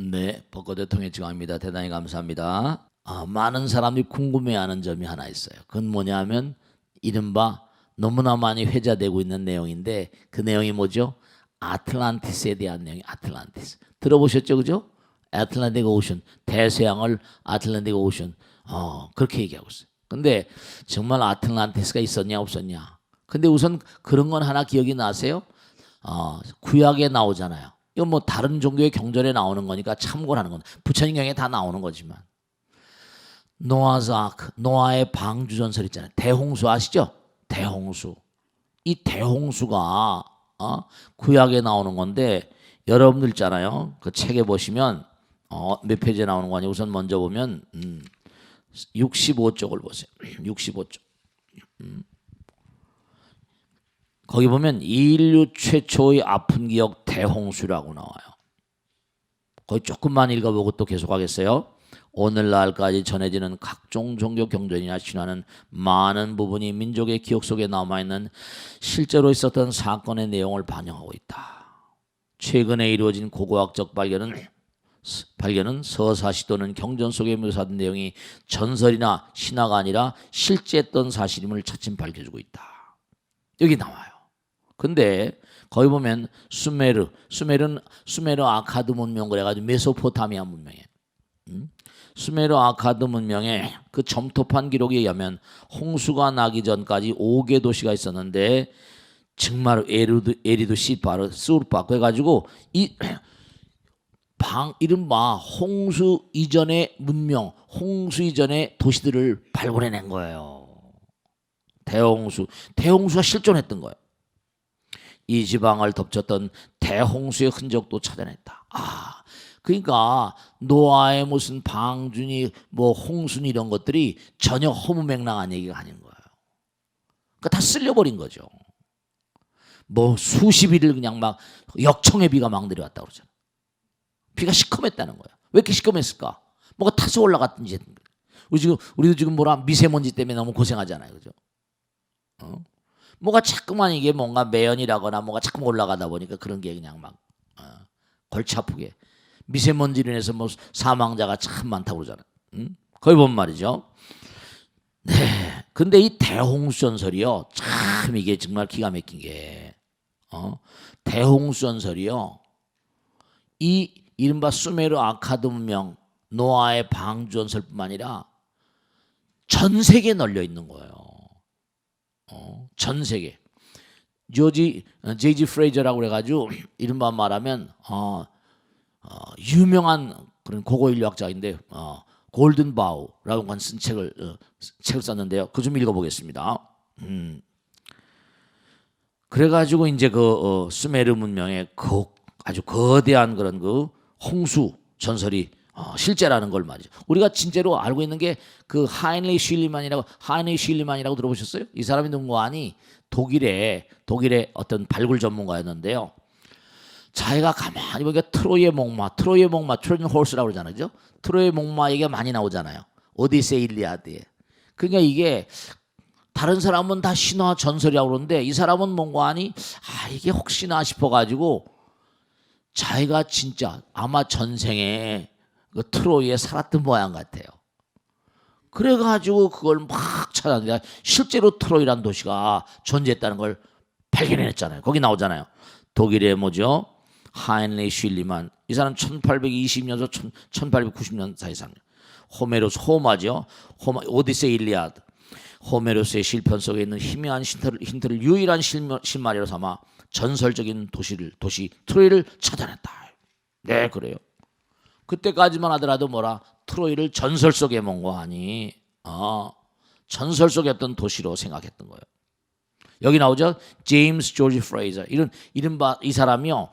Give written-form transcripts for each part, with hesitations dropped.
네, 벚꽃 대통령의 지광입니다. 대단히 감사합니다. 많은 사람들이 궁금해하는 점이 하나 있어요. 그건 뭐냐면 이른바 너무나 많이 회자되고 있는 내용인데 그 내용이 뭐죠? 아틀란티스에 대한 내용이 아틀란티스. 들어보셨죠, 그죠? 아틀란틱 오션, 대서양을 아틀란틱 오션. 그렇게 얘기하고 있어요. 근데 정말 아틀란티스가 있었냐 없었냐? 근데 우선 그런 건 하나 기억이 나세요? 구약에 나오잖아요. 이건 뭐 다른 종교의 경전에 나오는 거니까 참고를 하는 건 부처님 경에 다 나오는 거지만 노아스 아크, 노아의 방주전설 있잖아요. 대홍수 아시죠? 대홍수. 이 대홍수가 구약에 나오는 건데 여러분들 있잖아요. 그 책에 보시면 몇 페이지에 나오는 거 아니에요. 우선 먼저 보면 65쪽을 보세요. 65쪽. 거기 보면 인류 최초의 아픈 기억 대홍수라고 나와요. 거기 조금만 읽어보고 또 계속하겠어요. 오늘날까지 전해지는 각종 종교 경전이나 신화는 많은 부분이 민족의 기억 속에 남아있는 실제로 있었던 사건의 내용을 반영하고 있다. 최근에 이루어진 고고학적 발견은 서사시 또는 경전 속에 묘사된 내용이 전설이나 신화가 아니라 실제했던 사실임을 차츰 밝혀주고 있다. 여기 나와요. 근데 거기 보면 수메르 아카드 문명 그래가지고 메소포타미아 문명에 수메르 아카드 문명의 그 점토판 기록에 의하면 홍수가 나기 전까지 5개 도시가 있었는데 정말 에리도 시파르 수르파 그래가지고 이른바 홍수 이전의 문명, 홍수 이전의 도시들을 발굴해낸 거예요. 대홍수가 실존했던 거예요. 이 지방을 덮쳤던 대홍수의 흔적도 찾아냈다. 그러니까 노아의 무슨 방준이 뭐 홍순 이런 것들이 전혀 허무맹랑한 얘기가 아닌 거예요. 그러니까 다 쓸려버린 거죠. 뭐 수십 일을 그냥 막 역청의 비가 막 내려왔다고 그러잖아요. 비가 시커맸다는 거예요. 왜 이렇게 시커맸을까? 뭐가 타서 올라갔든지. 우리도 지금 미세먼지 때문에 너무 고생하잖아요. 그죠? 뭐가 자꾸만 이게 뭔가 매연이라거나 뭐가 자꾸 올라가다 보니까 그런 게 그냥 막 골치 아프게 미세먼지로 인해서 뭐 사망자가 참 많다고 그러잖아요. 거기 보면 말이죠. 네. 근데 이 대홍수 전설이요. 참 이게 정말 기가 막힌 게 대홍수 전설이요. 이 이른바 수메르 아카드 문명 노아의 방주 전설뿐만 아니라 전 세계에 널려 있는 거예요. 전 세계. 제이지 프레이저라고 그래가지고 이른바 말하면 유명한 그런 고고 인류학자인데 골든바우라고 쓴 책을 썼는데요. 그 좀 읽어보겠습니다. 그래가지고 이제 그 수메르 문명의 그 아주 거대한 그런 그 홍수 전설이 실제라는 걸 말이죠. 우리가 진짜로 알고 있는 게 그 하이니리 슐리만이라고 들어보셨어요? 이 사람이 누구 아니? 독일의 어떤 발굴 전문가였는데요. 자기가 가만히 보니까 트로이의 목마, 트로jan horse라고 그러잖아요. 그죠? 트로이의 목마 얘기가 많이 나오잖아요. 오디세이 일리아드에. 그러니까 이게 다른 사람은 다 신화 전설이라고 그러는데 이 사람은 뭔가 아니? 이게 혹시나 싶어가지고 자기가 진짜 아마 전생에 그 트로이에 살았던 모양 같아요. 그래가지고 그걸 막 찾았는데 실제로 트로이란 도시가 존재했다는 걸 발견해냈잖아요. 거기 나오잖아요. 독일의 뭐죠? 하인리 슐리만. 이 사람 1820년에서 1890년 사이 사람. 호마죠. 오디세이 일리아드. 호메로스의 실편 속에 있는 희미한 힌트를 유일한 실마리로 삼아 전설적인 도시 트로이를 찾아냈다. 네, 그래요. 그때까지만 하더라도 트로이를 전설 속에 뭔고 하니 전설 속의 어떤 도시로 생각했던 거예요. 여기 나오죠. 제임스 조지 프레이저. 이른바 이 사람이요.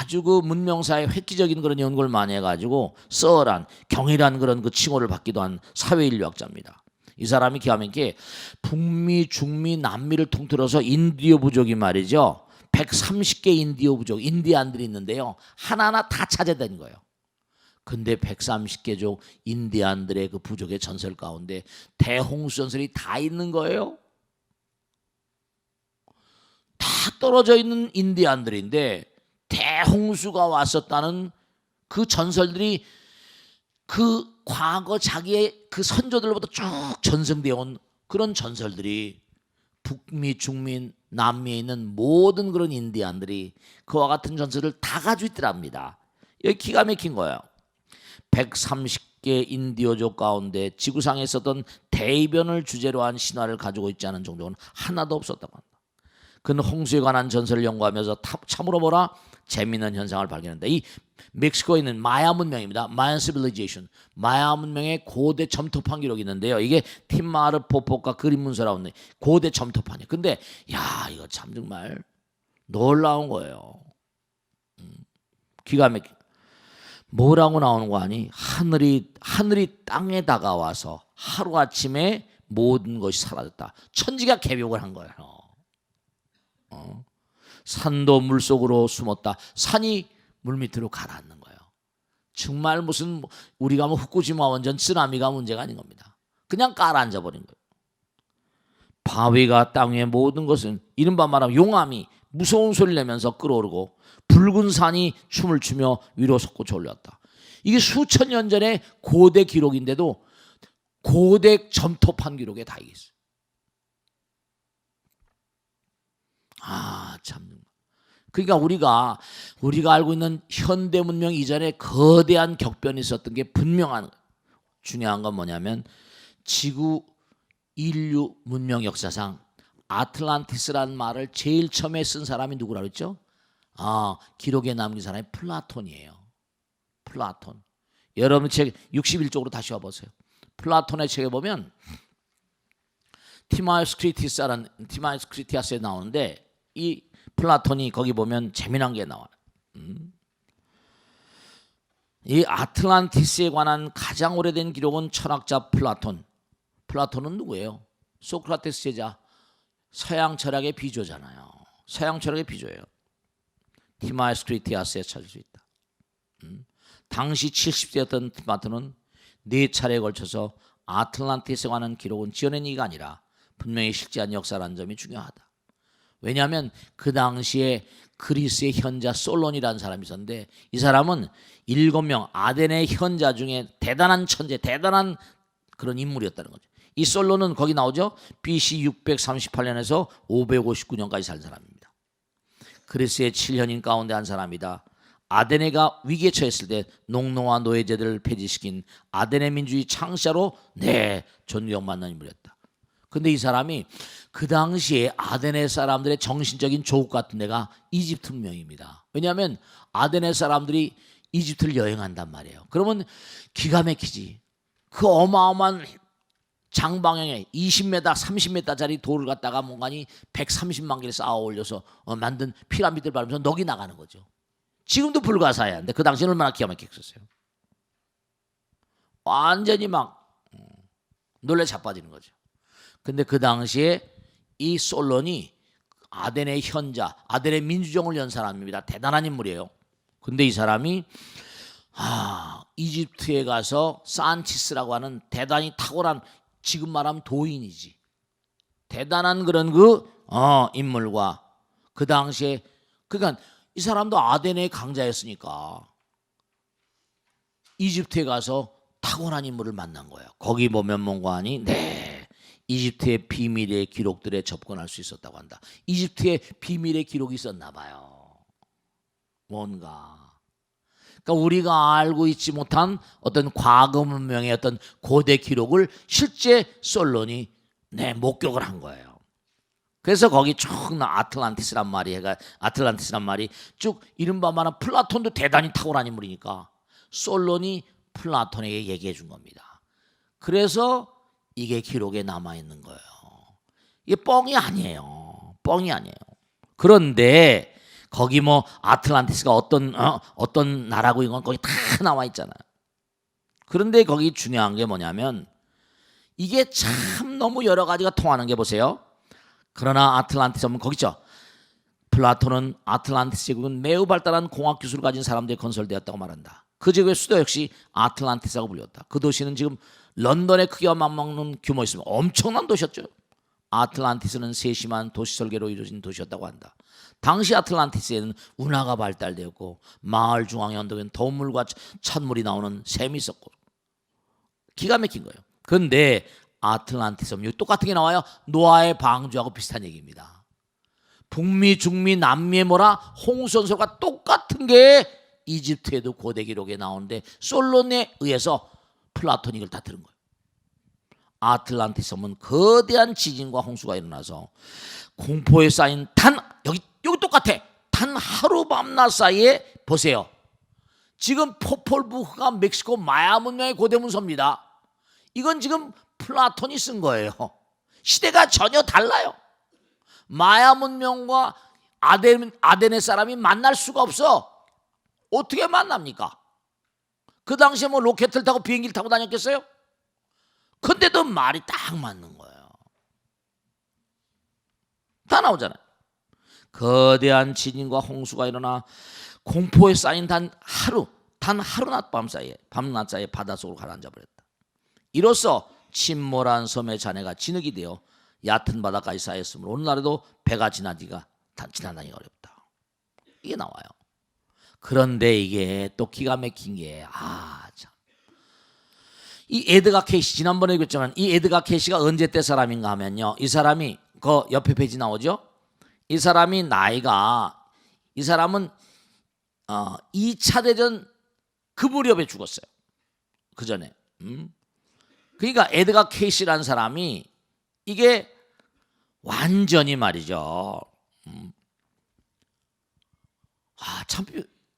아주 그 문명사의 획기적인 그런 연구를 많이 해가지고 썰한 경이란 그런 그 칭호를 받기도 한 사회인류학자입니다. 이 사람이 기하면게 북미, 중미, 남미를 통틀어서 인디오 부족이 말이죠. 130개 인디오 부족, 인디안들이 있는데요. 하나하나 다 찾아낸 거예요. 근데 130개족 인디안들의 그 부족의 전설 가운데 대홍수 전설이 다 있는 거예요. 다 떨어져 있는 인디안들인데 대홍수가 왔었다는 그 전설들이 그 과거 자기의 그 선조들로부터 쭉 전승되어 온 그런 전설들이 북미, 중미, 남미에 있는 모든 그런 인디안들이 그와 같은 전설을 다 가지고 있더랍니다. 여기 기가 막힌 거예요. 130개 인디오족 가운데 지구상에 있었던 대변을 주제로 한 신화를 가지고 있지 않은 종족은 하나도 없었다고 합니다. 그는 홍수에 관한 전설을 연구하면서 참으로 뭐라 재미있는 현상을 발견했는데, 이 멕시코에 있는 마야 문명입니다. 마얀 시빌리제이션, 마야 문명의 고대 점토판 기록이 있는데요. 이게 팀마르 포포가 그림 문서라고 하는데 고대 점토판이에요. 근데 야, 이거 참 정말 놀라운 거예요. 기가 막혀. 뭐라고 나오는 거 아니? 하늘이 땅에 다가와서 하루아침에 모든 것이 사라졌다. 천지가 개벽을 한 거예요. 산도 물속으로 숨었다. 산이 물밑으로 가라앉는 거예요. 정말 무슨 우리가 뭐 후쿠시마 원전 쓰나미가 문제가 아닌 겁니다. 그냥 가라앉아 버린 거예요. 바위가 땅 위의 모든 것은 이른바 말하면 용암이 무서운 소리를 내면서 끓어오르고 붉은 산이 춤을 추며 위로 솟구쳐 올렸다. 이게 수천 년 전의 고대 기록인데도 고대 점토판 기록에 다 있어요. 참. 그러니까 우리가 알고 있는 현대 문명 이전에 거대한 격변이 있었던 게 분명한, 중요한 건 뭐냐면 지구 인류 문명 역사상 아틀란티스라는 말을 제일 처음에 쓴 사람이 누구라고 했죠? 기록에 남긴 사람이 플라톤이에요. 플라톤. 여러분 책 61쪽으로 다시 와보세요. 플라톤의 책에 보면 티마이오스 크리티아스에 나오는데, 이 플라톤이 거기 보면 재미난 게 나와요. 이 아틀란티스에 관한 가장 오래된 기록은 철학자 플라톤. 플라톤은 누구예요? 소크라테스 제자, 서양 철학의 비조잖아요. 서양 철학의 비조예요. 티마이오스 크리티아스에 찾을 수 있다. 당시 70세였던 플라톤은 4차례에 걸쳐서 아틀란티스에 관한 기록은 지어낸 얘기가 아니라 분명히 실제한 역사라는 점이 중요하다. 왜냐하면 그 당시에 그리스의 현자 솔론이라는 사람이 있었는데, 이 사람은 7명 아덴의 현자 중에 대단한 천재, 대단한 그런 인물이었다는 거죠. 이 솔론은 거기 나오죠. BC 638년에서 559년까지 산 사람입니다. 그리스의 7현인 가운데 한 사람이다. 아데네가 위기에 처했을 때 농노와 노예제들을 폐지시킨 아데네 민주주의 창시자로 존경받는 인물이었다. 근데 이 사람이 그 당시에 아데네 사람들의 정신적인 조국 같은 데가 이집트 문명입니다. 왜냐하면 아데네 사람들이 이집트를 여행한단 말이에요. 그러면 기가 막히지. 그 어마어마한 장방향에 20m, 30m짜리 돌을 갖다가 뭔가니 130만 개를 쌓아 올려서 만든 피라미드를 밟으면서 넋이 나가는 거죠. 지금도 불가사의한데 그 당시에는 얼마나 기가 막혔었어요. 완전히 막 놀래 자빠지는 거죠. 근데 그 당시에 이 솔론이 아덴의 현자, 아덴의 민주정을 연 사람입니다. 대단한 인물이에요. 근데 이 사람이 이집트에 가서 산치스라고 하는 대단히 탁월한, 지금 말하면 도인이지, 대단한 그런 인물과 그 당시에, 그러니까 이 사람도 아덴의 강자였으니까 이집트에 가서 탁월한 인물을 만난 거예요. 거기 보면 뭔가니 이집트의 비밀의 기록들에 접근할 수 있었다고 한다. 이집트에 비밀의 기록이 있었나 봐요. 뭔가. 그러니까 우리가 알고 있지 못한 어떤 과거 문명의 어떤 고대 기록을 실제 솔론이 목격을 한 거예요. 그래서 거기 쭉 아틀란티스란 말이 쭉 이른바 말하는 플라톤도 대단히 탁월한 인물이니까 솔론이 플라톤에게 얘기해 준 겁니다. 그래서 이게 기록에 남아 있는 거예요. 이게 뻥이 아니에요. 그런데 거기 뭐 아틀란티스가 어떤 나라고 이건 거기 다 나와 있잖아요. 그런데 거기 중요한 게 뭐냐면 이게 참 너무 여러 가지가 통하는 게, 보세요. 그러나 아틀란티스 하면 거기 있죠. 플라톤은 아틀란티스 제국은 매우 발달한 공학 기술을 가진 사람들이 건설되었다고 말한다. 그 제국의 수도 역시 아틀란티스라고 불렸다. 그 도시는 지금 런던의 크기와 맞먹는 규모 있으면 엄청난 도시였죠. 아틀란티스는 세심한 도시 설계로 이루어진 도시였다고 한다. 당시 아틀란티스에는 운하가 발달되었고 마을 중앙의 언덕에는 더운 물과 찬물이 나오는 샘이 있었고 기가 막힌 거예요. 그런데 아틀란티스 여기 똑같은 게 나와요. 노아의 방주하고 비슷한 얘기입니다. 북미, 중미, 남미의 뭐라 홍수전설과 똑같은 게 이집트에도 고대 기록에 나오는데 솔론에 의해서 플라토닉을 다 들은 거예요. 아틀란티스 섬은 거대한 지진과 홍수가 일어나서 공포에 쌓인 여기 똑같아. 단 하루 밤낮 사이에 보세요. 지금 포폴부흐가 멕시코 마야 문명의 고대 문서입니다. 이건 지금 플라톤이 쓴 거예요. 시대가 전혀 달라요. 마야 문명과 아덴의 사람이 만날 수가 없어. 어떻게 만납니까? 그 당시에 뭐 로켓을 타고 비행기를 타고 다녔겠어요? 근데도 말이 딱 맞는 거예요. 다 나오잖아요. 거대한 지진과 홍수가 일어나 공포에 쌓인 단 하루 낮 밤낮 사이에 바닷속으로 가라앉아 버렸다. 이로써 침몰한 섬의 잔해가 진흙이 되어 얕은 바다까지 쌓였으므로 오늘날에도 배가 지나다니기가 어렵다. 이게 나와요. 그런데 이게 또 기가 막힌 게 참. 이 에드가 케이시 지난번에 얘기했지만 이 에드가 케이시가 언제 때 사람인가 하면요. 이 사람이 그 옆에 페이지 나오죠. 이 사람은 2차 대전 그 무렵에 죽었어요. 그 전에. 그러니까 에드가 케이시라는 사람이 이게 완전히 말이죠. 참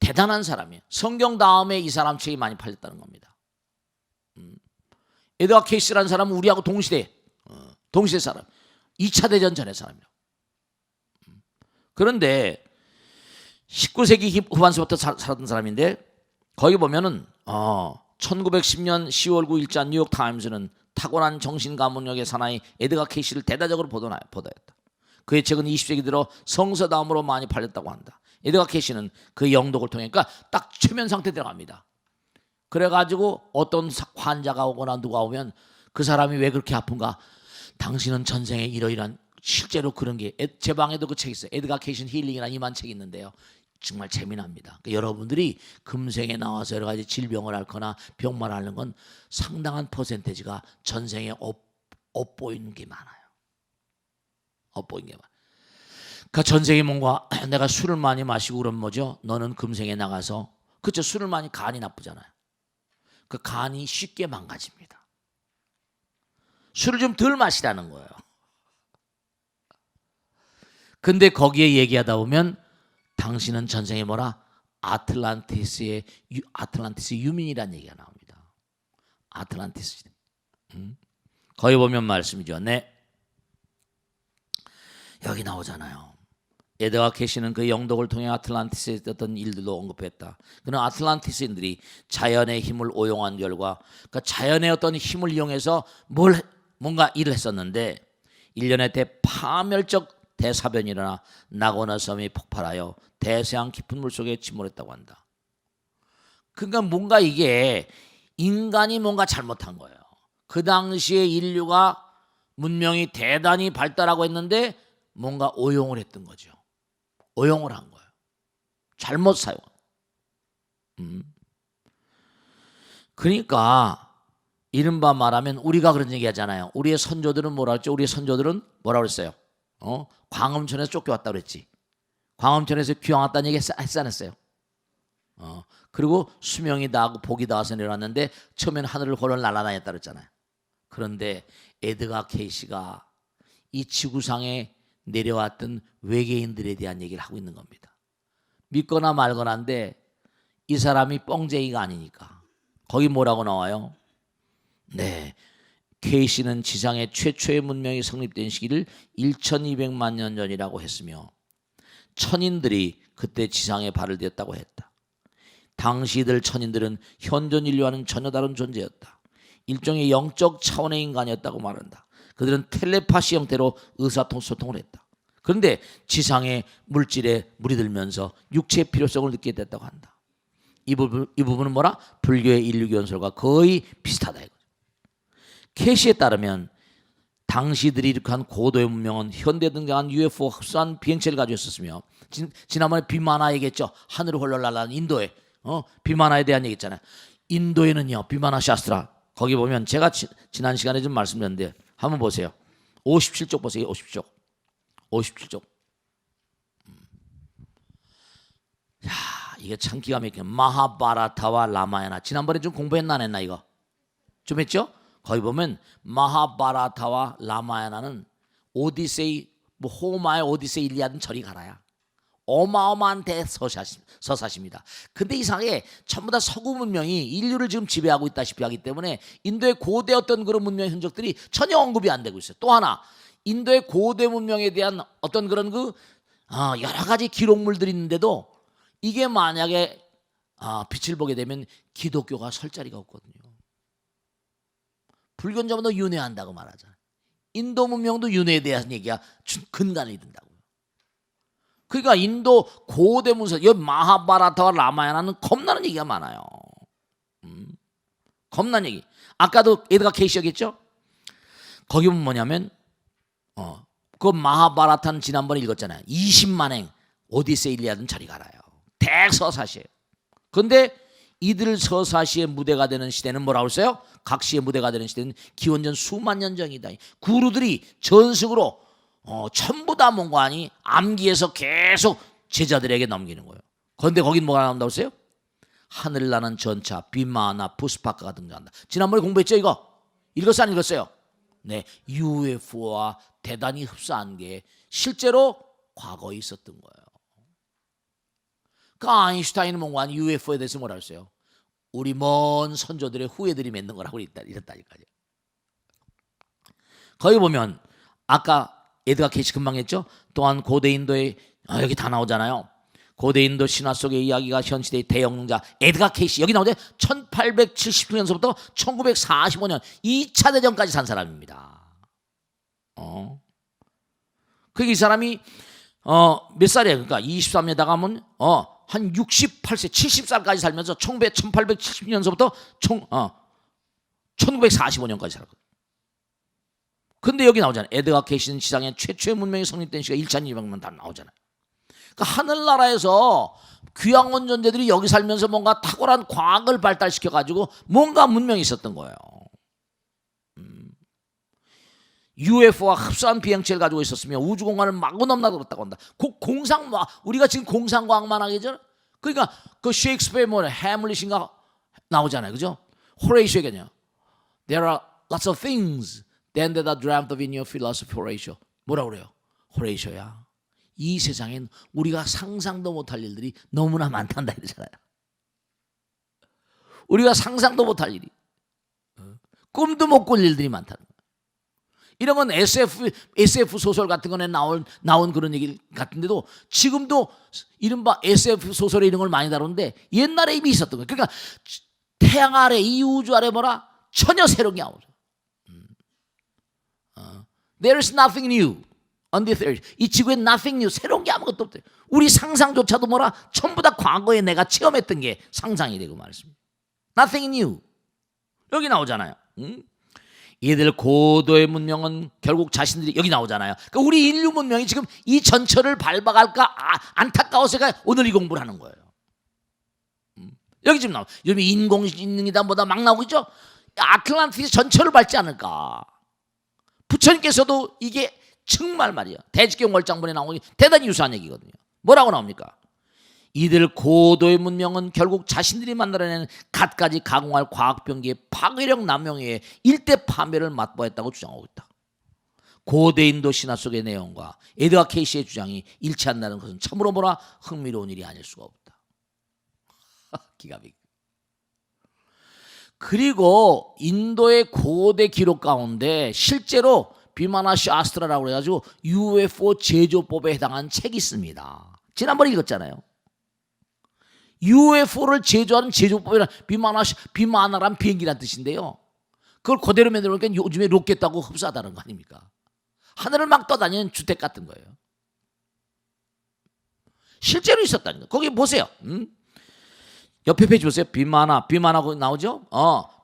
대단한 사람이에요. 성경 다음에 이 사람 책이 많이 팔렸다는 겁니다. 에드가 케이시라는 사람은 우리하고 동시대 사람. 2차 대전 전의 사람이라고. 그런데 19세기 후반서부터 살았던 사람인데 거기 보면은 1910년 10월 9일자 뉴욕타임스는 타고난 정신 가문력의 사나이 에드가 케이시를 대대적으로 보도했다. 그의 책은 20세기 들어 성서다음으로 많이 팔렸다고 한다. 에드가 케이시는 그 영독을 통해 그러니까 딱 최면 상태 들어갑니다. 그래가지고 어떤 환자가 오거나 누가 오면 그 사람이 왜 그렇게 아픈가? 당신은 전생에 이러이러한 실제로 그런 게 제 방에도 그 책 있어요. 에드가 케이시 힐링이라는 이만 책이 있는데요. 정말 재미납니다. 그러니까 여러분들이 금생에 나와서 여러 가지 질병을 앓거나 병만 앓는 건 상당한 퍼센테이지가 전생에 엇보이는 게 많아요. 엇보이는 게 많아요. 그러니까 전생에 뭔가 내가 술을 많이 마시고 그러면 뭐죠? 너는 금생에 나가서 그렇죠. 술을 많이 간이 나쁘잖아요. 그 간이 쉽게 망가집니다. 술을 좀 덜 마시라는 거예요. 근데 거기에 얘기하다 보면 당신은 전생에 뭐라? 아틀란티스 유민이라는 얘기가 나옵니다. 아틀란티스. 거기 보면 말씀이죠. 네. 여기 나오잖아요. 에드가 케이시는 그 영독을 통해 아틀란티스에 있었던 일들도 언급했다. 그는 아틀란티스인들이 자연의 힘을 오용한 결과 그러니까 자연의 어떤 힘을 이용해서 뭔가 일을 했었는데 1년에 대파멸적 대사변이 일어나 나고나 섬이 폭발하여 대서양 깊은 물속에 침몰했다고 한다. 그러니까 뭔가 이게 인간이 뭔가 잘못한 거예요. 그 당시에 인류가 문명이 대단히 발달하고 했는데 뭔가 오용을 했던 거죠. 오용을 한 거예요. 잘못 사용. 그러니까 이른바 말하면 우리가 그런 얘기 하잖아요. 우리의 선조들은 뭐라 했죠? 우리의 선조들은 뭐라 그랬어요? 광음천에서 쫓겨왔다 그랬지. 광음천에서 귀양 왔다는 얘기 했어 안 했어요? 그리고 수명이 다하고 복이 다해서 내려왔는데 처음에는 하늘을 홀로 날아다녔다 그랬잖아요. 그런데 에드가 케이시가 이 지구상에 내려왔던 외계인들에 대한 얘기를 하고 있는 겁니다. 믿거나 말거나인데 이 사람이 뻥쟁이가 아니니까. 거기 뭐라고 나와요? 네, 케이시는 지상의 최초의 문명이 성립된 시기를 1200만 년 전이라고 했으며 천인들이 그때 지상에 발을 댔다고 했다. 당시들 천인들은 현존 인류와는 전혀 다른 존재였다. 일종의 영적 차원의 인간이었다고 말한다. 그들은 텔레파시 형태로 의사소통을 했다. 그런데 지상의 물질에 물이 들면서 육체의 필요성을 느끼게 됐다고 한다. 이 부분은 뭐라? 불교의 인류기 연설과 거의 비슷하다 이거죠. 케이시에 따르면 당시들이 일으킨 고도의 문명은 현대 등장한 UFO 흡사한 비행체를 가지고 있었으며 지난번에 비마나 얘기했죠. 하늘을 홀로 날아가는 인도에 비마나에 대한 얘기 있잖아요. 인도에는요 비마나 샤스트라 거기 보면 제가 지난 시간에 좀 말씀드렸는데 한번 보세요. 57쪽 보세요. 57쪽. 야, 이게 참 기가 막히네. 마하바라타와 라마야나. 지난번에 좀 공부했나 안 했나 이거? 좀 했죠? 거기 보면 마하바라타와 라마야나는 오디세이, 뭐 호마의 오디세이 일리아드는 저리 가라야. 어마어마한 대서사십니다. 근데 이상하게 전부 다 서구 문명이 인류를 지금 지배하고 있다시피 하기 때문에 인도의 고대 어떤 그런 문명의 흔적들이 전혀 언급이 안 되고 있어요. 또 하나 인도의 고대 문명에 대한 어떤 그런 여러 가지 기록물들이 있는데도 이게 만약에 빛을 보게 되면 기독교가 설 자리가 없거든요. 불교는 전부 다 윤회한다고 말하잖아요. 인도 문명도 윤회에 대한 얘기가 근간을 든다고요. 그러니까 인도 고대 문서, 여기 마하바라타와 라마야나는 겁나는 얘기가 많아요. 겁나는 얘기. 아까도 에드가 케이시 얘기했죠? 거기 보면 뭐냐면 그 마하바라타는 지난번에 읽었잖아요. 20만 행 오디세이 일리아드는 저리 가라요. 대서사시예요. 그런데 이들 서사시의 무대가 되는 시대는 뭐라고 했어요? 각 시의 무대가 되는 시대는 기원전 수만 년 전이다. 구루들이 전승으로 전부 다 뭔가 아니 암기해서 계속 제자들에게 넘기는 거예요. 그런데 거긴 뭐가 나온다고 했어요? 하늘 나는 전차, 비마나, 부스파크가 등장한다. 지난번에 공부했죠 이거? 읽었어요 안 읽었어요? 네, UFO와 대단히 흡사한 게 실제로 과거에 있었던 거예요. 그 아인슈타인은 뭔가 UFO에 대해서 뭐라 했어요? 우리 먼 선조들의 후예들이 만든 거라고 이랬다니까요. 거기 보면 아까 에드가 케이시 금방 했죠? 또한 고대 인도에 여기 다 나오잖아요. 고대 인도 신화 속의 이야기가 현 시대의 대영웅자 에드가 케이시 여기 나오죠? 1879년서부터 1945년 2차 대전까지 산 사람입니다. 이 사람이 몇 살이에요? 그러니까 23년에다가 하면 한 68세, 70살까지 살면서 1870년서부터 1945년까지 살았거든요. 근데 여기 나오잖아요. 에드가 케이시는 지상의 최초의 문명이 성립된 시가 1200년 다 나오잖아요. 그러니까 하늘나라에서 귀한 원존재들이 여기 살면서 뭔가 탁월한 과학을 발달시켜가지고 뭔가 문명이 있었던 거예요. UFO와 흡사한 비행체를 가지고 있었으며 우주공간을 마구 넘나들었다고 한다. 우리가 지금 공상과학만 하겠죠? 그러니까 그 셰익스피어의 해물릿인가 나오잖아요. 그죠? 호레이쇼에게요. There are lots of things that are dreamt of in your philosophy, 호레이쇼. 뭐라고 그래요? 호레이쇼야. 이 세상엔 우리가 상상도 못할 일들이 너무나 많단다 이러잖아요. 우리가 상상도 못할 일이. 꿈도 못 꿀 일들이 많다는 거예요. 이런 건 SF 소설 같은 거에 나온 그런 얘기 같은데도 지금도 이른바 SF 소설에 이런 걸 많이 다루는데 옛날에 이미 있었던 거예요. 그러니까 태양 아래 이 우주 아래 뭐라 전혀 새로운 게 아니죠. There is nothing new on this earth. 이 지구에 nothing new 새로운 게 아무것도 없대요. 우리 상상조차도 뭐라 전부 다 과거에 내가 체험했던 게 상상이 되고 말습니다. Nothing new. 여기 나오잖아요. 얘들 고도의 문명은 결국 자신들이 여기 나오잖아요. 그러니까 우리 인류 문명이 지금 이 전철을 밟아갈까 안타까워서가 오늘 이 공부를 하는 거예요. 여기 지금 나와. 요즘 인공지능이다 막 나오고 있죠. 아틀란티스 전철을 밟지 않을까. 부처님께서도 이게 정말 말이야. 대직경 월장본에 나오는 대단히 유사한 얘기거든요. 뭐라고 나옵니까? 이들 고도의 문명은 결국 자신들이 만들어내는 갖가지 가공할 과학병기의 파괴력 남용에 의해 일대 파멸을 맛보았다고 주장하고 있다. 고대 인도 신화 속의 내용과 에드가 케이시의 주장이 일치한다는 것은 참으로 흥미로운 일이 아닐 수가 없다. 기가 막히다. 그리고 인도의 고대 기록 가운데 실제로 비마나 샤스트라라고 해가지고 UFO 제조법에 해당한 책이 있습니다. 지난번에 읽었잖아요. UFO를 제조하는 제조법이란 비마나란 비행기란 뜻인데요. 그걸 그대로 만들어보니까 요즘에 로켓하고 흡사하다는 거 아닙니까? 하늘을 막 떠다니는 주택 같은 거예요. 실제로 있었다는 거예요. 거기 보세요. 옆에 페이지 보세요. 비마나 나오죠?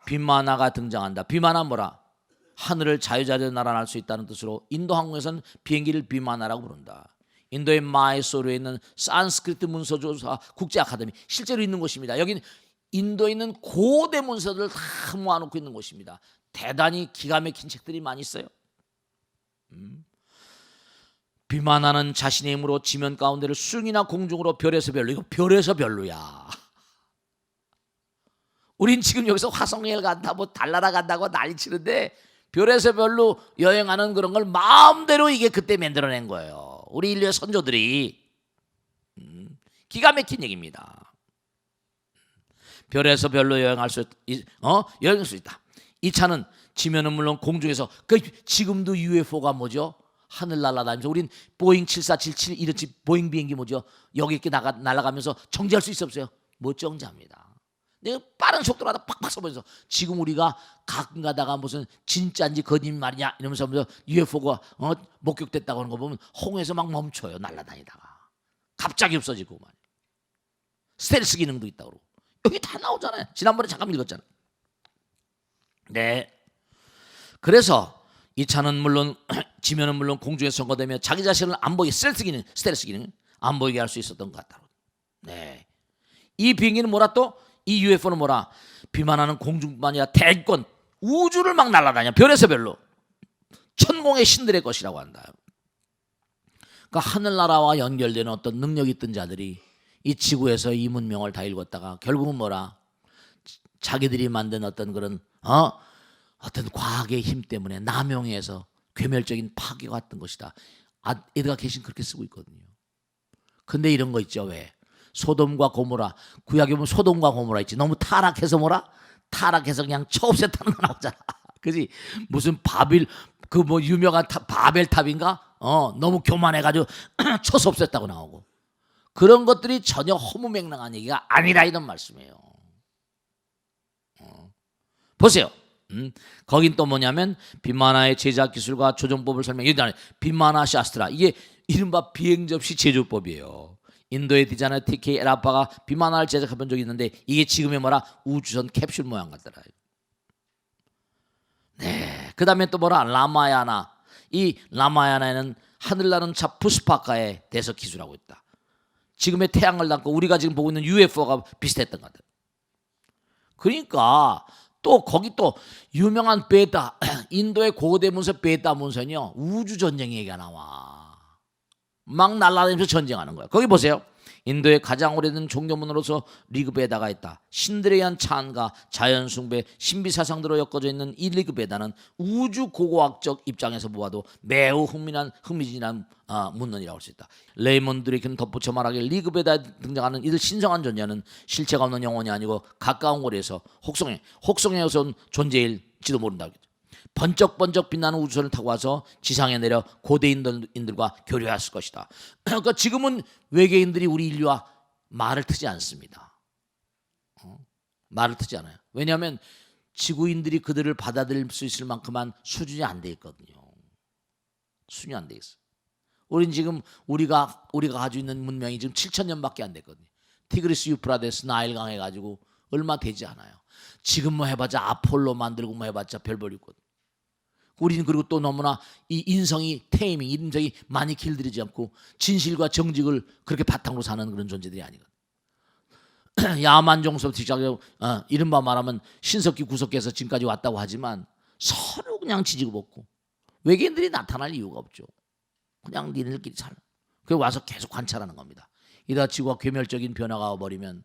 비마나가 등장한다. 비마나 뭐라? 하늘을 자유자재로 날아날 수 있다는 뜻으로 인도 항공에서는 비행기를 비마나라고 부른다. 인도의 마이소르에 있는 산스크리트 문서조사 국제 아카데미 실제로 있는 곳입니다. 여기는 인도에 있는 고대 문서들을 다 모아놓고 있는 곳입니다. 대단히 기가 막힌 책들이 많이 있어요. 비만하는 자신의 힘으로 지면 가운데를 수중이나 공중으로 별에서 별로. 이거 별에서 별로야. 우린 지금 여기서 화성에 간다 뭐 달나라 간다고 난리치는데 별에서 별로 여행하는 그런 걸 마음대로 이게 그때 만들어낸 거예요. 우리 인류의 선조들이. 기가 막힌 얘기입니다. 별에서 별로 여행할 수 있다. 이 차는 지면은 물론 공중에서 지금도 UFO가 뭐죠? 하늘 날아다니면서 우린 보잉 7477 이런 보잉 비행기 뭐죠? 여기 이렇게 날아가면서 정지할 수 있어 없어요? 못 정지합니다. 내가 빠른 속도로 하다 팍팍 쏘면서 지금 우리가 가끔 가다가 무슨 진짜인지 거짓말이냐 이러면서 UFO가 목격됐다고 하는 거 보면 홍해에서 막 멈춰요. 날아다니다가 갑자기 없어지고 말이에요. 스텔스 기능도 있다고 그러고 여기 다 나오잖아요. 지난번에 잠깐 읽었잖아요. 네. 그래서 이 차는 물론 지면은 물론 공중에서 선거되며 자기 자신을 안 보이게 스텔스 기능 안 보이게 할 수 있었던 것 같다. 네. 이 비행기는 뭐라 또 이 UFO는 뭐라 비만하는 공중뿐만 아니라 대권 우주를 막 날아다녀. 별에서 별로 천공의 신들의 것이라고 한다. 그러니까 하늘나라와 연결되는 어떤 능력이 있던 자들이 이 지구에서 이 문명을 다 읽었다가 결국은 뭐라 자기들이 만든 어떤 그런 어떤 과학의 힘 때문에 남용해서 괴멸적인 파괴가 왔던 것이다. 에드가 계신 그렇게 쓰고 있거든요. 근데 이런 거 있죠. 왜? 소돔과 고모라. 구약에 보면 소돔과 고모라 있지. 너무 타락해서 뭐라? 타락해서 그냥 처없앴다는 거 나오잖아. 그지? 무슨 바빌 그 뭐 유명한 바벨탑인가? 너무 교만해가지고 쳐서 없앴다고 나오고. 그런 것들이 전혀 허무맹랑한 얘기가 아니라 이런 말씀이에요. 보세요. 거긴 또 뭐냐면 비마나의 제작 기술과 조종법을 설명해. 비마나 샤스트라 이게 이른바 비행 접시 제조법이에요. 인도의 디자이너 TK 에라파가 비마나를 제작해본 적이 있는데 이게 지금의 뭐라 우주선 캡슐 모양 같더라. 네. 그 다음에 또 뭐라 라마야나. 이 라마야나에는 하늘나는 차 푸스파카에 대해서 기술하고 있다. 지금의 태양을 담고 우리가 지금 보고 있는 UFO가 비슷했던 것 같아요. 그러니까 또 거기 또 유명한 베타 인도의 고대 문서 베타 문서는요 우주 전쟁 얘기가 나와. 막 날아다니면서 전쟁하는 거야. 거기 보세요. 인도의 가장 오래된 종교문으로서 리그베다가 있다. 신들에 의한 찬가, 자연 숭배, 신비 사상들로 엮어져 있는 이 리그베다는 우주 고고학적 입장에서 보아도 매우 흥미진한 문헌이라고 할 수 있다. 레이몬드리 kin 덧붙여 말하길 리그베다에 등장하는 이들 신성한 존재는 실체가 없는 영혼이 아니고 가까운 거리에서 혹성에서 온 존재일지도 모른다. 번쩍번쩍 빛나는 우주선을 타고 와서 지상에 내려 고대인들과 교류했을 것이다. 그러니까 지금은 외계인들이 우리 인류와 말을 트지 않습니다. 말을 트지 않아요. 왜냐하면 지구인들이 그들을 받아들일 수 있을 만큼만 수준이 안 돼 있거든요. 수준이 안 돼 있어. 우린 지금 우리가 가지고 있는 문명이 지금 7,000년밖에 안 됐거든요. 티그리스 유프라데스 나일강 해가지고 얼마 되지 않아요. 지금 뭐 해봤자 아폴로 만들고 뭐 해봤자 별볼 있거든. 우리는 그리고 또 너무나 이 인성이 많이 길들이지 않고 진실과 정직을 그렇게 바탕으로 사는 그런 존재들이 아니거든. 야만종서부터 시작해서 이른바 말하면 신석기 구석기에서 지금까지 왔다고 하지만 서로 그냥 지지고 볶고 외계인들이 나타날 이유가 없죠. 그냥 니네들끼리 살아. 그래서 와서 계속 관찰하는 겁니다. 이러다 지구가 괴멸적인 변화가 와버리면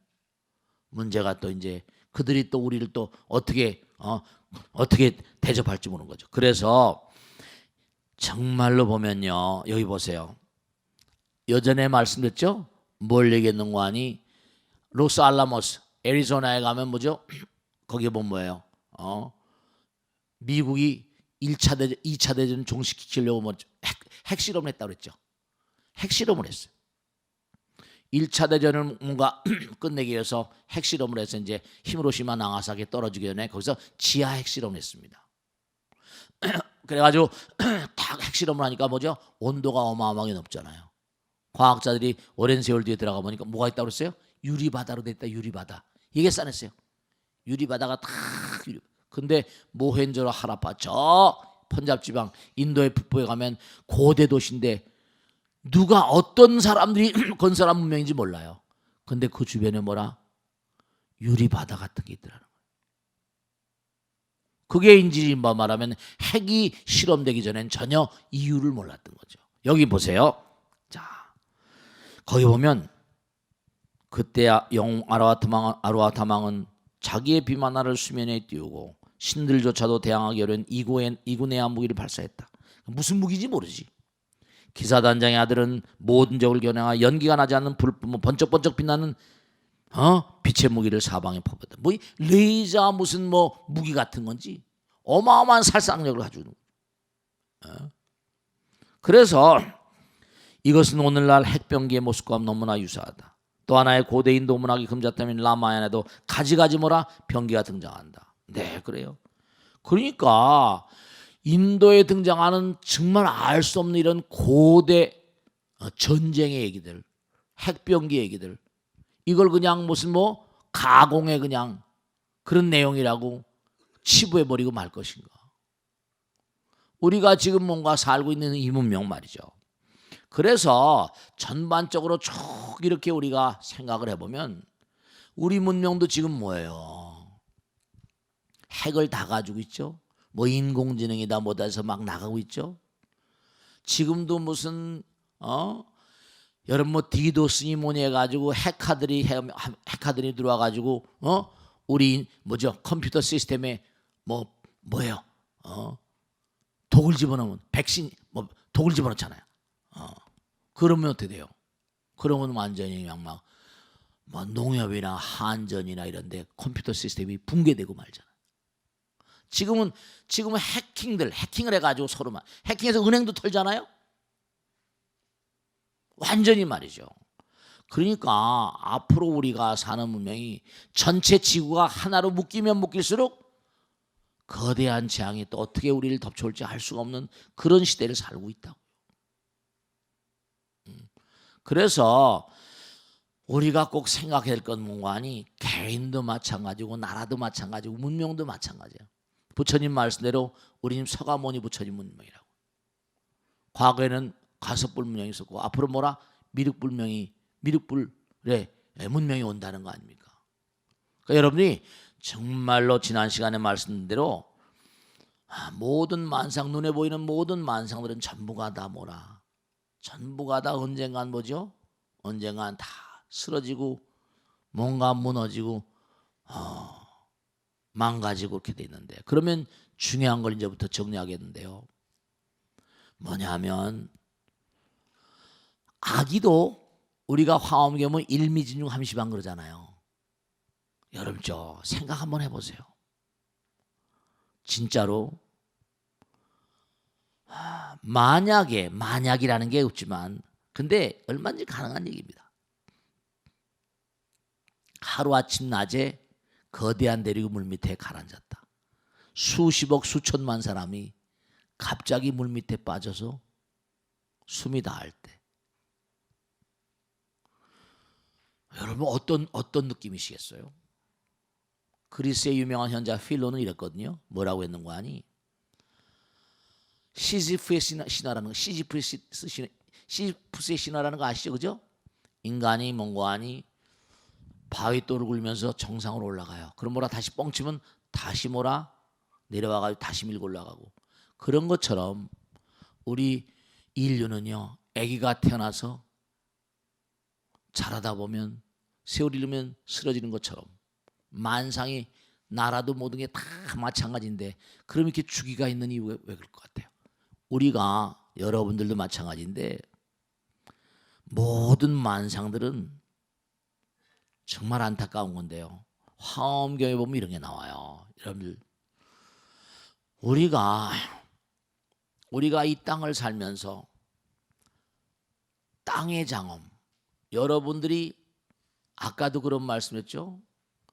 문제가 또 이제 그들이 또 우리를 또 어떻게 대접할지 모르는 거죠. 그래서 정말로 보면요. 여기 보세요. 예전에 말씀드렸죠. 뭘 얘기했는 거 아니? 로스알라모스 애리조나에 가면 뭐죠? 거기에 보면 뭐예요? 미국이 1차 대전, 2차 대전 종식시키려고 뭐 핵실험을 했다고 그랬죠. 핵실험을 했어요. 1차 대전을 뭔가 끝내기 위해서 핵실험을 해서 이제 히로시마 나가사키에 떨어지기 전에 거기서 지하 핵실험을 했습니다. 그래가지고 딱 핵실험을 하니까 뭐죠? 온도가 어마어마하게 높잖아요. 과학자들이 오랜 세월 뒤에 들어가 보니까 뭐가 있다고 그랬어요? 유리바다로 됐다. 유리바다. 이게 싸냈어요. 유리바다가 탁 근데 모헨조로 하라파 저 펀잡 지방 인도의 북부에 가면 고대 도시인데 누가 어떤 사람들이 건설한 문명인지 몰라요. 근데 그 주변에 뭐라? 유리바다 같은 게 있더라는 거예요. 그게 인지 말하면 핵이 실험되기 전엔 전혀 이유를 몰랐던 거죠. 여기 보세요. 자, 거기 보면 그때 영웅 아루아타망은 자기의 비만화를 수면에 띄우고 신들조차도 대항하기 어려운 이구네아 무기를 발사했다. 무슨 무기인지 모르지. 기사단장의 아들은 모든 적을 겨냥하 연기가 나지 않는 불 번쩍번쩍 빛나는 빛의 무기를 사방에 퍼붓다. 뭐 레이저 무슨 뭐 무기 같은 건지 어마어마한 살상력을 가지고. 그래서 이것은 오늘날 핵병기의 모습과 너무나 유사하다. 또 하나의 고대 인도 문학이 금자타민 라마얀에도 가지가지 뭐라 병기가 등장한다. 네, 그래요. 그러니까 인도에 등장하는 정말 알 수 없는 이런 고대 전쟁의 얘기들, 핵병기 얘기들, 이걸 그냥 무슨 뭐 가공의 그냥 그런 내용이라고 치부해버리고 말 것인가. 우리가 지금 뭔가 살고 있는 이 문명 말이죠. 그래서 전반적으로 쭉 이렇게 우리가 생각을 해보면 우리 문명도 지금 뭐예요? 핵을 다 가지고 있죠. 뭐 인공지능이다 뭐다 해서 막 나가고 있죠. 지금도 무슨 여러분 뭐 디도스니 뭐니 해가지고 해커들이 들어와가지고 우리 뭐죠 컴퓨터 시스템에 뭐예요 독을 집어넣으면 백신 뭐 독을 집어넣잖아요. 그러면 어떻게 돼요? 그러면 완전히 막 뭐 농협이나 한전이나 이런데 컴퓨터 시스템이 붕괴되고 말잖아. 지금은 해킹을 해가지고 서로만 해킹해서 은행도 털잖아요. 완전히 말이죠. 그러니까 앞으로 우리가 사는 문명이 전체 지구가 하나로 묶이면 묶일수록 거대한 재앙이 또 어떻게 우리를 덮쳐올지 알 수가 없는 그런 시대를 살고 있다고. 그래서 우리가 꼭 생각해야 될 건 뭔가 하니 개인도 마찬가지고 나라도 마찬가지고 문명도 마찬가지예요. 부처님 말씀대로 우리 집 서가모니 부처님 문명이라고. 과거에는 가섭불 문명이 있었고 앞으로 뭐라 미륵불의 문명이 온다는 거 아닙니까? 그러니까 여러분이 정말로 지난 시간에 말씀드린 대로 모든 만상 눈에 보이는 모든 만상들은 전부가 다 뭐라 전부가 다 언젠간 뭐죠? 언젠간 다 쓰러지고 뭔가 무너지고 망가지고 그렇게 돼 있는데 그러면 중요한 걸 이제부터 정리하겠는데요. 뭐냐면 아기도 우리가 화엄경은 일미진중 함시방 그러잖아요. 여러분 저 생각 한번 해보세요. 진짜로 만약이라는 게 없지만 근데 얼마든지 가능한 얘기입니다. 하루아침 낮에 거대한 대륙 물밑에 가라앉았다. 수십억 수천만 사람이 갑자기 물밑에 빠져서 숨이 닿을 때 여러분 어떤 느낌이시겠어요? 그리스의 유명한 현자 필로는 이랬거든요. 뭐라고 했는 거 아니? 시지프스의 신화라는 거 아시죠? 그죠? 인간이 뭔가 하니 바위돌을 굴면서 정상으로 올라가요. 그럼 뭐라 다시 뻥치면 다시 뭐라 내려와가지고 다시 밀고 올라가고 그런 것처럼 우리 인류는요 아기가 태어나서 자라다 보면 세월이 흐르면 쓰러지는 것처럼 만상이 나라도 모든 게 다 마찬가지인데 그럼 이렇게 주기가 있는 이유 왜 그럴 것 같아요? 우리가 여러분들도 마찬가지인데 모든 만상들은 정말 안타까운 건데요. 화엄경에 보면 이런 게 나와요. 여러분들 우리가 이 땅을 살면서 땅의 장엄 여러분들이 아까도 그런 말씀했죠.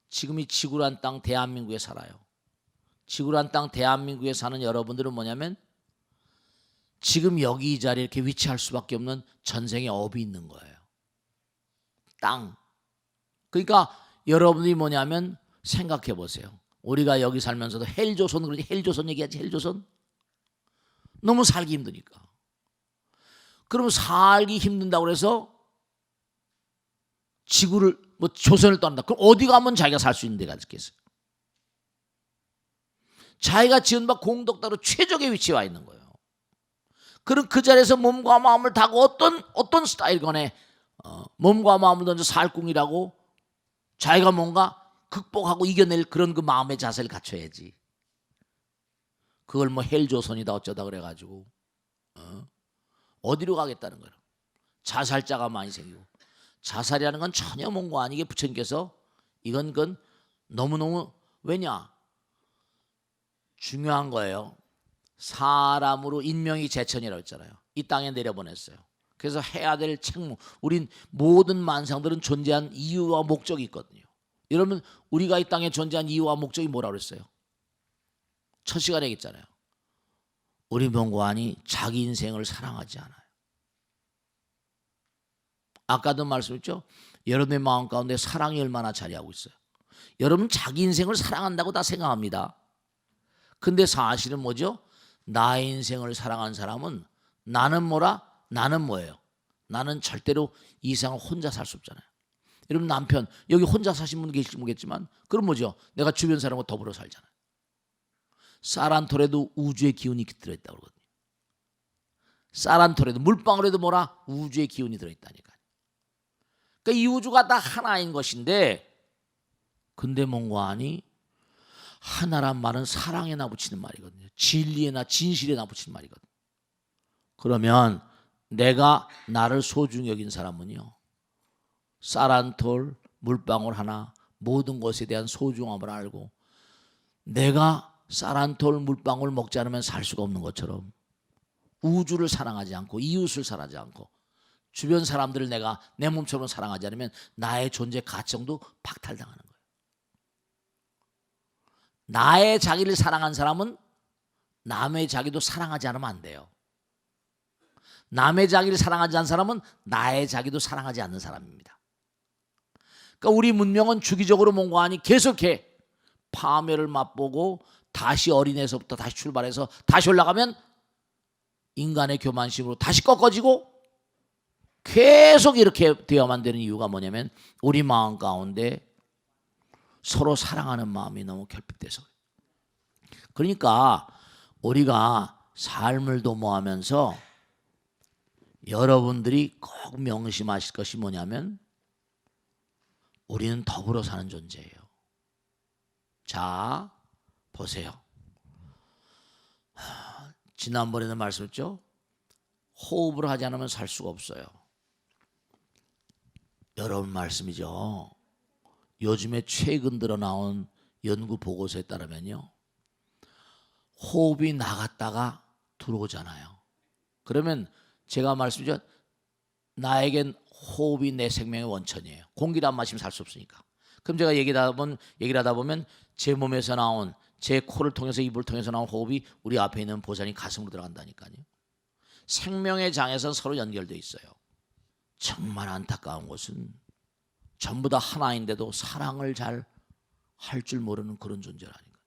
지금 이 지구란 땅 대한민국에 살아요. 지구란 땅 대한민국에 사는 여러분들은 뭐냐면 지금 여기 이 자리에 이렇게 위치할 수밖에 없는 전생의 업이 있는 거예요. 땅. 그러니까 여러분이 뭐냐면 생각해 보세요. 우리가 여기 살면서도 헬조선, 그러지, 헬조선 얘기하지. 헬조선 너무 살기 힘드니까. 그럼 살기 힘든다고 그래서 지구를 뭐 조선을 떠난다. 그럼 어디 가면 자기가 살 수 있는 데가 있겠어요? 자기가 지은 바 공덕다로 최적의 위치에 와 있는 거예요. 그럼 그 자리에서 몸과 마음을 다고 어떤 스타일건에 몸과 마음을 던져 살궁이라고 자기가 뭔가 극복하고 이겨낼 그런 그 마음의 자세를 갖춰야지. 그걸 뭐 헬조선이다 어쩌다 그래가지고 어디로 가겠다는 거예요. 자살자가 많이 생기고, 자살이라는 건 전혀 뭔가 아니게 부처님께서 이건 너무너무, 왜냐, 중요한 거예요. 사람으로 인명이 제천이라고 했잖아요. 이 땅에 내려보냈어요. 그래서 해야 될 책무, 우린 모든 만상들은 존재한 이유와 목적이 있거든요. 여러분, 우리가 이 땅에 존재한 이유와 목적이 뭐라고 그랬어요? 첫 시간에 얘기했잖아요. 우리 명관이 자기 인생을 사랑하지 않아요. 아까도 말씀했죠. 여러분의 마음 가운데 사랑이 얼마나 자리하고 있어요. 여러분 자기 인생을 사랑한다고 다 생각합니다. 근데 사실은 뭐죠? 나의 인생을 사랑한 사람은 나는 뭐라? 나는 뭐예요? 나는 절대로 이 세상을 혼자 살 수 없잖아요. 여러분 남편 여기 혼자 사신 분 계실지 모르겠지만 그럼 뭐죠? 내가 주변 사람과 더불어 살잖아요. 쌀 한 톨에도 우주의 기운이 들어있다고 그러거든요. 쌀 한 톨에도, 물방울에도 뭐라? 우주의 기운이 들어있다니까요. 그러니까 이 우주가 다 하나인 것인데, 근데 뭔가 아니 하나란 말은 사랑에나 붙이는 말이거든요. 진리에나 진실에나 붙이는 말이거든요. 그러면 내가 나를 소중히 여긴 사람은요, 쌀 한 톨, 물방울 하나, 모든 것에 대한 소중함을 알고, 내가 쌀 한 톨 물방울 먹지 않으면 살 수가 없는 것처럼 우주를 사랑하지 않고 이웃을 사랑하지 않고 주변 사람들을 내가 내 몸처럼 사랑하지 않으면 나의 존재 가치도 박탈당하는 거예요. 나의 자기를 사랑한 사람은 남의 자기도 사랑하지 않으면 안 돼요. 남의 자기를 사랑하지 않는 사람은 나의 자기도 사랑하지 않는 사람입니다. 그러니까 우리 문명은 주기적으로 뭔가 하니 계속해 파멸을 맛보고 다시 어린애에서부터 다시 출발해서 다시 올라가면 인간의 교만심으로 다시 꺾어지고 계속 이렇게 되어만 되는 이유가 뭐냐면 우리 마음 가운데 서로 사랑하는 마음이 너무 결핍돼서. 그러니까 우리가 삶을 도모하면서 여러분들이 꼭 명심하실 것이 뭐냐면 우리는 더불어 사는 존재예요. 자, 보세요. 지난번에도 말씀했죠. 호흡을 하지 않으면 살 수가 없어요. 여러분 말씀이죠. 요즘에 최근 들어 나온 연구 보고서에 따르면요, 호흡이 나갔다가 들어오잖아요. 그러면 제가 말씀드렸죠. 나에겐 호흡이 내 생명의 원천이에요. 공기를 안 마시면 살 수 없으니까. 그럼 제가 얘기를 하다 보면 제 몸에서 나온, 제 코를 통해서 입을 통해서 나온 호흡이 우리 앞에 있는 보살이 가슴으로 들어간다니까요. 생명의 장에선 서로 연결되어 있어요. 정말 안타까운 것은 전부 다 하나인데도 사랑을 잘 할 줄 모르는 그런 존재라니까.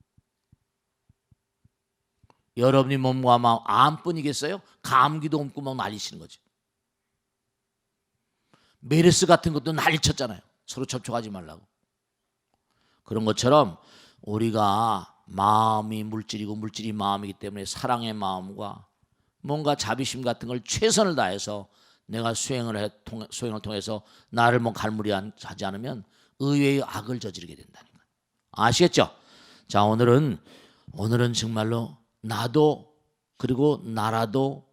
여러분이 몸과 마음 암뿐이겠어요? 감기도 옮고 막 난리치는 거죠. 메르스 같은 것도 난리쳤잖아요. 서로 접촉하지 말라고. 그런 것처럼 우리가 마음이 물질이고 물질이 마음이기 때문에 사랑의 마음과 뭔가 자비심 같은 걸 최선을 다해서 내가 수행을 통해서 나를 뭐 갈무리하지 않으면 의외의 악을 저지르게 된다니까. 아시겠죠? 자, 오늘은 정말로 나도 그리고 나라도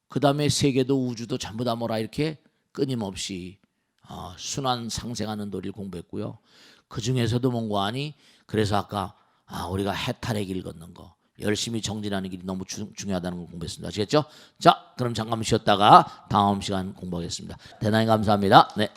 그 다음에 세계도 우주도 전부 다 뭐라 이렇게 끊임없이 순환 상생하는 도리를 공부했고요. 그 중에서도 뭔가 하니 그래서 아까 우리가 해탈의 길 걷는 거, 열심히 정진하는 길이 너무 중요하다는 걸 공부했습니다. 아시겠죠? 자, 그럼 잠깐 쉬었다가 다음 시간 공부하겠습니다. 대단히 감사합니다. 네.